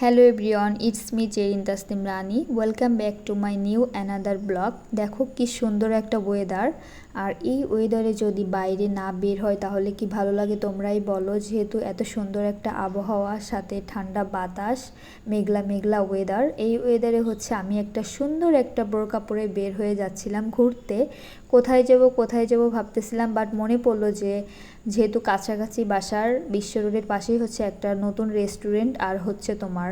Hello everyone, it's me Jerin Tasnim Rani. Welcome back to my new another blog. দেখো কি সুন্দর একটা ওয়েদার, আর এই ওয়েদারে যদি বাইরে না বের হয় তাহলে কি ভালো লাগে তোমরাই বলো। যেহেতু এত সুন্দর একটা আবহাওয়ার সাথে ঠান্ডা বাতাস, মেঘলা মেঘলা ওয়েদার, এই ওয়েদারে হচ্ছে আমি একটা সুন্দর একটা বোরকা পরে বের হয়ে যাচ্ছিলাম ঘুরতে। কোথায় যাব ভাবতেছিলাম, বাট মনে পড়লো যে যেহেতু কাছাকাছি বাসার বিশ্ব রোডের পাশেই হচ্ছে একটা নতুন রেস্টুরেন্ট আর হচ্ছে তোমার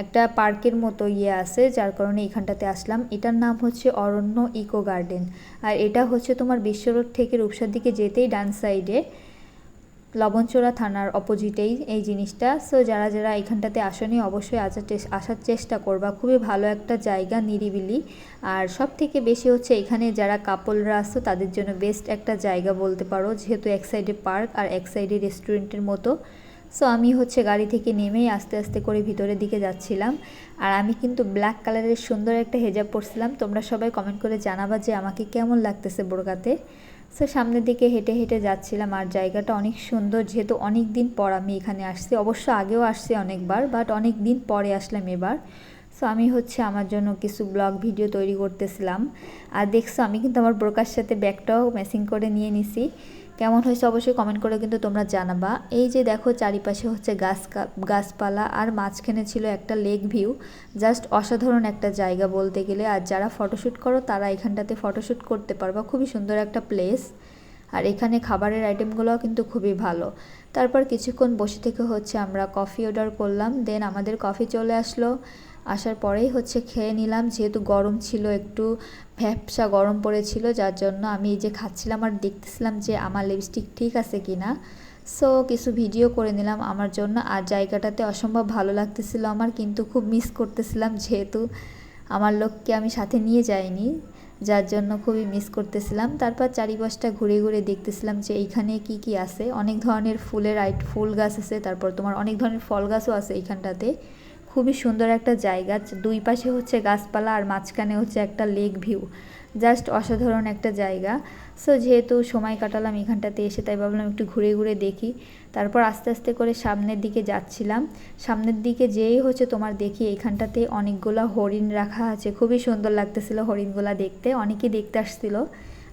একটা পার্কের মতো আছে, যার কারণে এখানটাতে আসলাম। এটার নাম হচ্ছে অরণ্য ইকো গার্ডেন, আর এটা হচ্ছে তোমার বিশ্ব রোড থেকে রূপসার দিকে যেতেই ডান সাইডে লবণচোরা থানার অপোজিটেই এই জিনিসটা। সো যারা যারা এখানটাতে আসেনি অবশ্যই আসার চেষ্টা করবা। খুবই ভালো একটা জায়গা, নিরিবিলি, আর সব থেকে বেশি হচ্ছে এখানে যারা কাপলরা আসতো তাদের জন্য বেস্ট একটা জায়গা বলতে পারো, যেহেতু এক সাইডে পার্ক আর এক সাইডে রেস্টুরেন্টের মতো। সো আমি হচ্ছে গাড়ি থেকে নেমেই আস্তে আস্তে করে ভিতরের দিকে যাচ্ছিলাম, আর আমি কিন্তু ব্ল্যাক কালারের সুন্দর একটা হেজাব পরছিলাম। তোমরা সবাই কমেন্ট করে জানাবা যে আমাকে কেমন লাগতেছে বোরকাতে। সো সামনের দিকে হেঁটে হেঁটে যাচ্ছিলাম, আর জায়গাটা অনেক সুন্দর, যেহেতু অনেক দিন পর আমি এখানে আসছি। অবশ্য আগেও আসছি অনেকবার, বাট অনেক দিন পরে আসলাম এবার। সো আমি হচ্ছে আমার জন্য কিছু ব্লগ ভিডিও তৈরি করতেছিলাম, আর দেখছো আমি কিন্তু আমার বোরকার সাথে ব্যাগটাও ম্যাচিং করে নিয়ে নিছি। কেমন হয়েছে অবশ্যই কমেন্ট করে কিন্তু তোমরা জানাবা। এই যে দেখো চারিপাশে হচ্ছে গাছপালা, আর মাঝখানে ছিল একটা লেক ভিউ। জাস্ট অসাধারণ একটা জায়গা বলতে গেলে, আর যারা ফটোশ্যুট করো তারা এখানটাতে ফটোশ্যুট করতে পারবা। খুবই সুন্দর একটা প্লেস, আর এখানে খাবারের আইটেমগুলোও কিন্তু খুবই ভালো। তারপর কিছুক্ষণ বসে থেকে হচ্ছে আমরা কফি অর্ডার করলাম, দেন আমাদের কফি চলে আসলো। আসার পরেই হচ্ছে খেয়ে নিলাম, যেহেতু গরম ছিল, একটু ভ্যাপসা গরম পড়েছিল, যার জন্য আমি এই যে খাচ্ছিলাম আর দেখতেছিলাম যে আমার লিপস্টিক ঠিক আছে কি না। সো কিছু ভিডিও করে নিলাম আমার জন্য, আর জায়গাটাতে অসম্ভব ভালো লাগতেছিল আমার, কিন্তু খুব মিস করতেছিলাম যেহেতু আমার লোককে আমি সাথে নিয়ে যাইনি, যার জন্য খুবই মিস করতেছিলাম। তারপর চারিপাশটা ঘুরে ঘুরে দেখতেছিলাম যে এইখানে কি কি আছে। অনেক ধরনের ফুল গাছ আছে, তারপর তোমার অনেক ধরনের ফল গাছও আছে এইখানটাতে। খুবই সুন্দর একটা জায়গা, দুই পাশে হচ্ছে গাছপালা আর মাঝখানে হচ্ছে একটা লেক ভিউ। জাস্ট অসাধারণ একটা জায়গা। সো যেহেতু সময় কাটালাম এখানটাতে এসে, তাই ভাবলাম একটু ঘুরে ঘুরে দেখি। তারপর আস্তে আস্তে করে সামনের দিকে যাচ্ছিলাম। সামনের দিকে যেই হচ্ছে তোমার দেখি এখানটাতে অনেকগুলো হরিণ রাখা আছে। খুবই সুন্দর লাগতেছিল হরিণগুলা দেখতে, অনেকেই দেখতে আসছিল।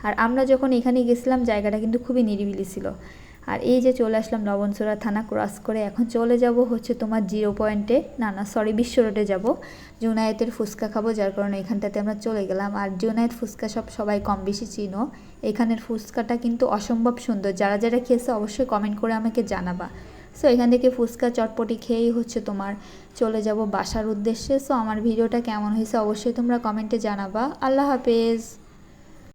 আর আমরা যখন এখানে গেছিলাম জায়গাটা কিন্তু খুবই নিরিবিলি ছিল। আর এই যে চলে আসলাম লবণচোরা থানা ক্রস করে, এখন চলে যাব হচ্ছে তোমার 0 পয়েন্টে, সরি বিশ্ব রোডে যাব। জুনায়েতের ফুচকা খাবো, যার কারণে এখানটাতে আমরা চলে গেলাম। আর জুনায়েত ফুচকা সব সবাই কম বেশি চিনো। এখানের ফুচকাটা কিন্তু অসম্ভব সুন্দর, যারা যারা খেয়েছে অবশ্যই কমেন্ট করে আমাকে জানাবা। সো এখান থেকে ফুচকা চটপটি খেয়েই হচ্ছে তোমার চলে যাব বাসার উদ্দেশ্যে। সো আমার ভিডিওটা কেমন হয়েছে অবশ্যই তোমরা কমেন্টে জানাবা। আল্লাহ হাফেজ।